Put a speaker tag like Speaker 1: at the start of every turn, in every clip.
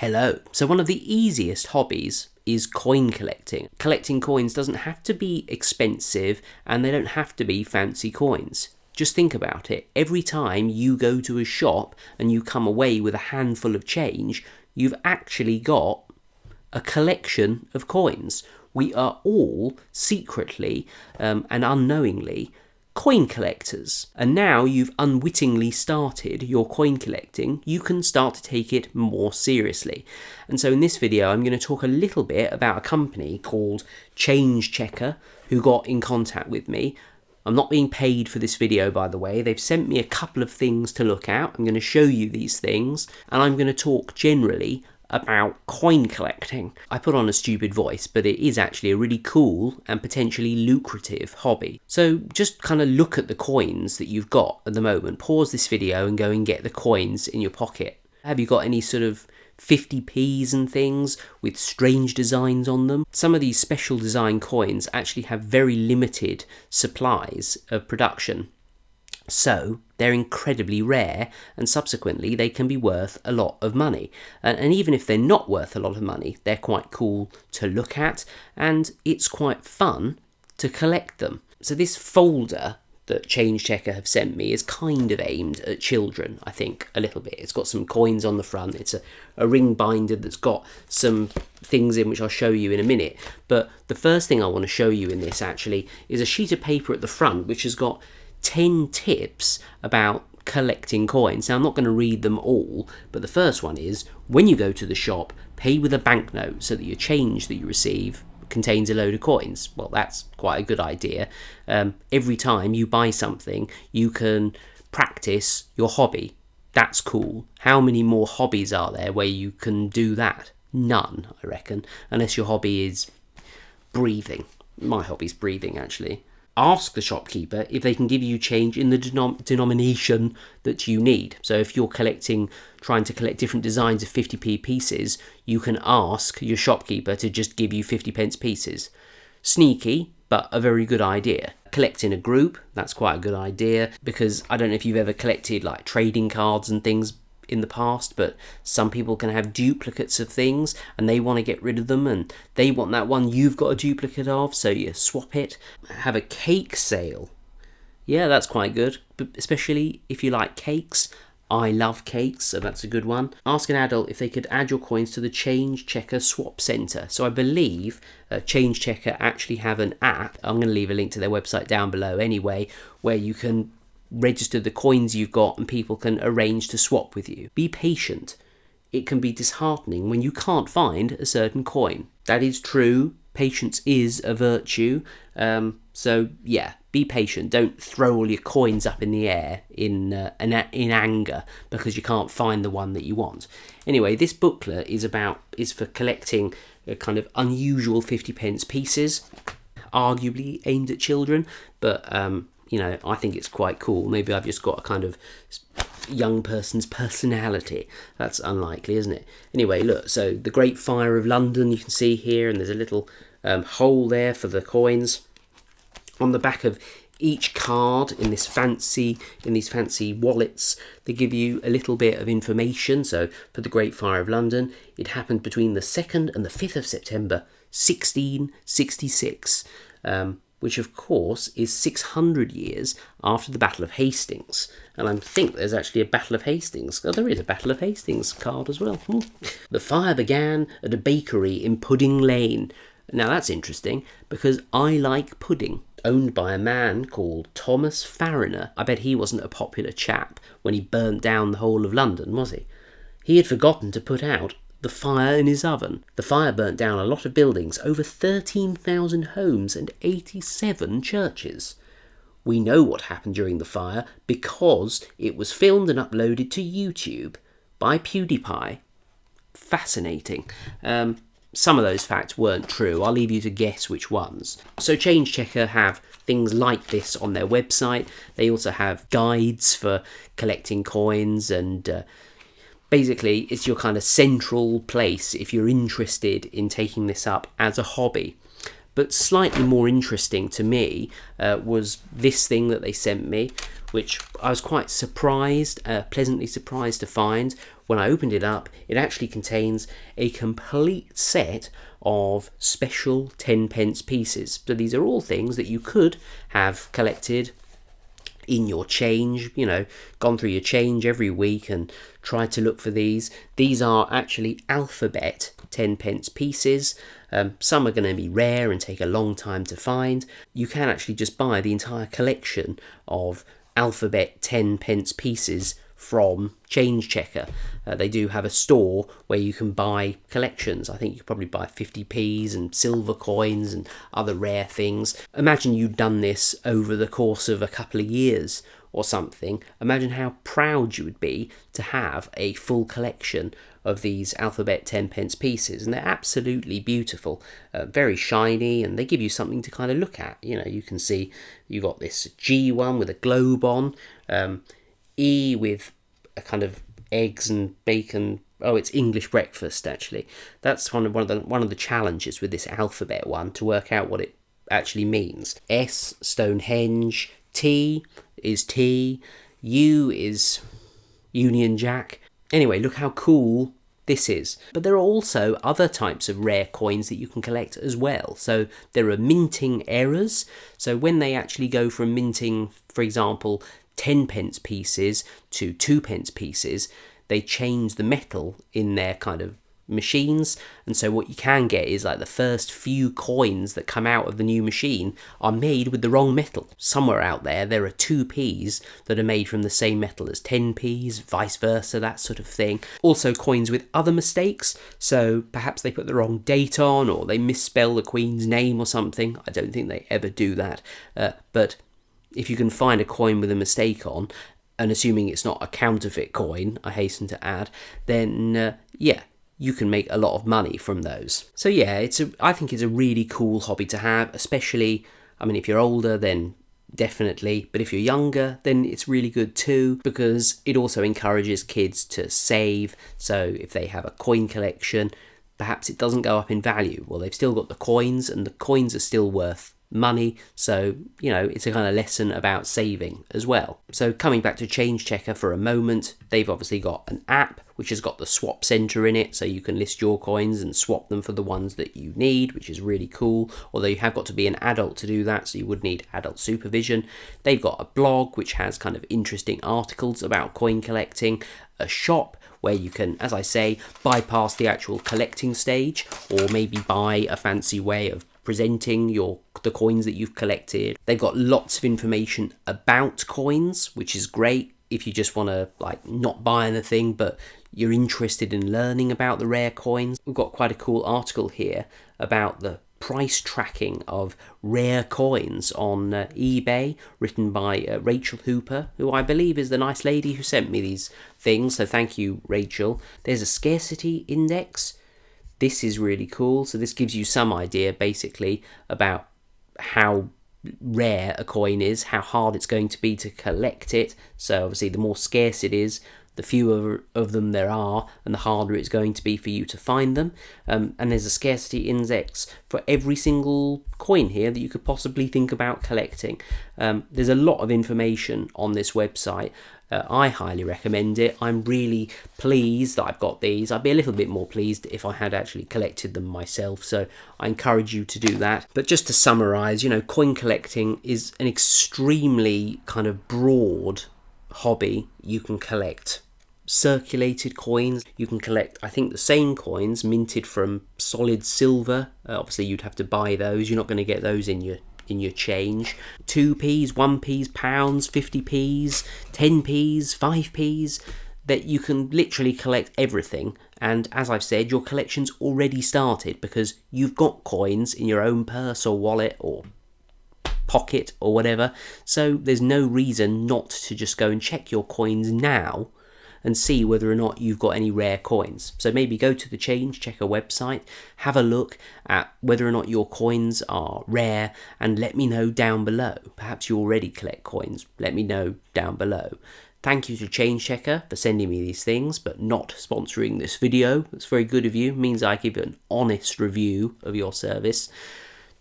Speaker 1: Hello. So one of the easiest hobbies is coin collecting. Collecting coins doesn't have to be expensive and they don't have to be fancy coins. Just think about it. Every time you go to a shop and you come away with a handful of change, you've actually got a collection of coins. We are all secretly and unknowingly coin collectors. And now you've unwittingly started your coin collecting, you can start to take it more seriously. And so in this video, I'm going to talk a little bit about a company called Change Checker who got in contact with me. I'm not being paid for this video, by the way. They've sent me a couple of things to look at. I'm going to show you these things, and I'm going to talk generally about coin collecting. I put on a stupid voice, but it is actually a really cool and potentially lucrative hobby. So just kind of look at the coins that you've got at the moment. Pause this video and go and get the coins in your pocket. Have you got any sort of 50p's and things with strange designs on them? Some of these special design coins actually have very limited supplies of production. So they're incredibly rare, and subsequently they can be worth a lot of money. And even if they're not worth a lot of money, they're quite cool to look at, and it's quite fun to collect them. So this folder that Change Checker have sent me is kind of aimed at children, I think, a little bit. It's got some coins on the front. It's a ring binder that's got some things in which I'll show you in a minute. But the first thing I want to show you in this actually is a sheet of paper at the front which has got 10 tips about collecting coins. Now, I'm not going to read them all, but the first one is, when you go to the shop, pay with a banknote so that your change that you receive contains a load of coins. Well, that's quite a good idea. Every time you buy something, you can practice your hobby. That's cool. How many more hobbies are there where you can do that? None, I reckon, unless your hobby is breathing. My hobby's breathing, actually. Ask the shopkeeper if they can give you change in the denomination that you need. So if you're trying to collect different designs of 50p pieces, you can ask your shopkeeper to just give you 50p pieces. Sneaky, but a very good idea. Collect in a group, that's quite a good idea, because I don't know if you've ever collected like trading cards and things in the past, but some people can have duplicates of things and they want to get rid of them, and they want that one you've got a duplicate of, so you swap it. Have a cake sale. Yeah, that's quite good, but especially if you like cakes. I love cakes, so that's a good one. Ask an adult if they could add your coins to the Change Checker Swap Centre. So I believe Change Checker actually have an app. I'm going to leave a link to their website down below anyway, where you can register the coins you've got and people can arrange to swap with you. Be patient. It can be disheartening when you can't find a certain coin. That is true. Patience is a virtue. So yeah, be patient. Don't throw all your coins up in the air in anger because you can't find the one that you want. Anyway, this booklet is for collecting kind of unusual 50p pieces, arguably aimed at children, but you know, I think it's quite cool. Maybe I've just got a kind of young person's personality. That's unlikely, isn't it? Anyway, look, so the Great Fire of London you can see here, and there's a little hole there for the coins. On the back of each card in these fancy wallets, they give you a little bit of information. So for the Great Fire of London, it happened between the 2nd and the 5th of September 1666. Which of course is 600 years after the Battle of Hastings. And I think there's actually a Battle of Hastings. Oh, there is a Battle of Hastings card as well. The fire began at a bakery in Pudding Lane. Now that's interesting, because I like pudding. Owned by a man called Thomas Fariner. I bet he wasn't a popular chap when he burnt down the whole of London, was he? He had forgotten to put out the fire in his oven. The fire burnt down a lot of buildings, over 13,000 homes and 87 churches. We know what happened during the fire because it was filmed and uploaded to YouTube by PewDiePie. Fascinating. Some of those facts weren't true. I'll leave you to guess which ones. So Change Checker have things like this on their website. They also have guides for collecting coins, and basically, it's your kind of central place if you're interested in taking this up as a hobby. But slightly more interesting to me was this thing that they sent me, which I was quite surprised, pleasantly surprised to find when I opened it up, it actually contains a complete set of special 10p pieces. So these are all things that you could have collected in your change, you know, gone through your change every week and tried to look for these. These are actually alphabet 10p pieces. Some are going to be rare and take a long time to find. You can actually just buy the entire collection of alphabet 10p pieces from Change Checker. They do have a store where you can buy collections. I think you could probably buy 50p's and silver coins and other rare things. Imagine you'd done this over the course of a couple of years or something. Imagine how proud you would be to have a full collection of these alphabet 10p pieces, and they're absolutely beautiful, very shiny, and they give you something to kind of look at. You know, you can see you got this G one with a globe on, E with a kind of eggs and bacon. Oh, it's English breakfast actually. That's one of the challenges with this alphabet one, to work out what it actually means. S, Stonehenge. T is tea. U is Union Jack. Anyway, look how cool this is. But there are also other types of rare coins that you can collect as well. So there are minting errors. So when they actually go from minting, for example, 10p pieces to 2p pieces, they change the metal in their kind of machines, and so what you can get is like the first few coins that come out of the new machine are made with the wrong metal. Somewhere out there are 2p's that are made from the same metal as 10p's, vice versa, that sort of thing. Also coins with other mistakes, so perhaps they put the wrong date on, or they misspell the Queen's name or something. I don't think they ever do that, but if you can find a coin with a mistake on, and assuming it's not a counterfeit coin, I hasten to add, then yeah, you can make a lot of money from those. So yeah, I think it's a really cool hobby to have, especially, I mean, if you're older, then definitely, but if you're younger, then it's really good too, because it also encourages kids to save. So if they have a coin collection, perhaps it doesn't go up in value. Well, they've still got the coins, and the coins are still worth money, so you know, it's a kind of lesson about saving as well. So coming back to Change Checker for a moment, they've obviously got an app which has got the swap center in it, so you can list your coins and swap them for the ones that you need, which is really cool, although you have got to be an adult to do that, so you would need adult supervision. They've got a blog which has kind of interesting articles about coin collecting, a shop where you can, as I say, bypass the actual collecting stage, or maybe buy a fancy way of presenting the coins that you've collected. They've got lots of information about coins, which is great if you just want to like not buy anything but you're interested in learning about the rare coins. We've got quite a cool article here about the price tracking of rare coins on eBay, written by Rachel Hooper, who I believe is the nice lady who sent me these things, so thank you, Rachel. There's a Scarcity Index. This is really cool. So this gives you some idea basically about how rare a coin is, how hard it's going to be to collect it. So obviously the more scarce it is, the fewer of them there are, and the harder it's going to be for you to find them. And there's a scarcity index for every single coin here that you could possibly think about collecting. There's a lot of information on this website. I highly recommend it. I'm really pleased that I've got these. I'd be a little bit more pleased if I had actually collected them myself, so I encourage you to do that. But just to summarise, you know, coin collecting is an extremely kind of broad hobby. You can collect circulated coins, you can collect, I think, the same coins minted from solid silver. Obviously you'd have to buy those, you're not going to get those in your change. 2p's, 1p's, pounds, 50p's, 10p's, 5p's, that you can literally collect everything. And as I've said, your collection's already started because you've got coins in your own purse or wallet or pocket or whatever, so there's no reason not to just go and check your coins now and see whether or not you've got any rare coins. So maybe go to the Change Checker website, have a look at whether or not your coins are rare, and let me know down below. Perhaps you already collect coins, let me know down below. Thank you to Change Checker for sending me these things, but not sponsoring this video. That's very good of you, it means I give you an honest review of your service.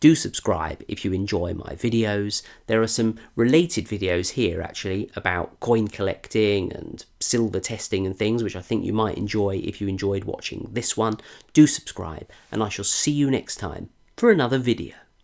Speaker 1: Do subscribe if you enjoy my videos. There are some related videos here actually about coin collecting and silver testing and things, which I think you might enjoy if you enjoyed watching this one. Do subscribe, and I shall see you next time for another video.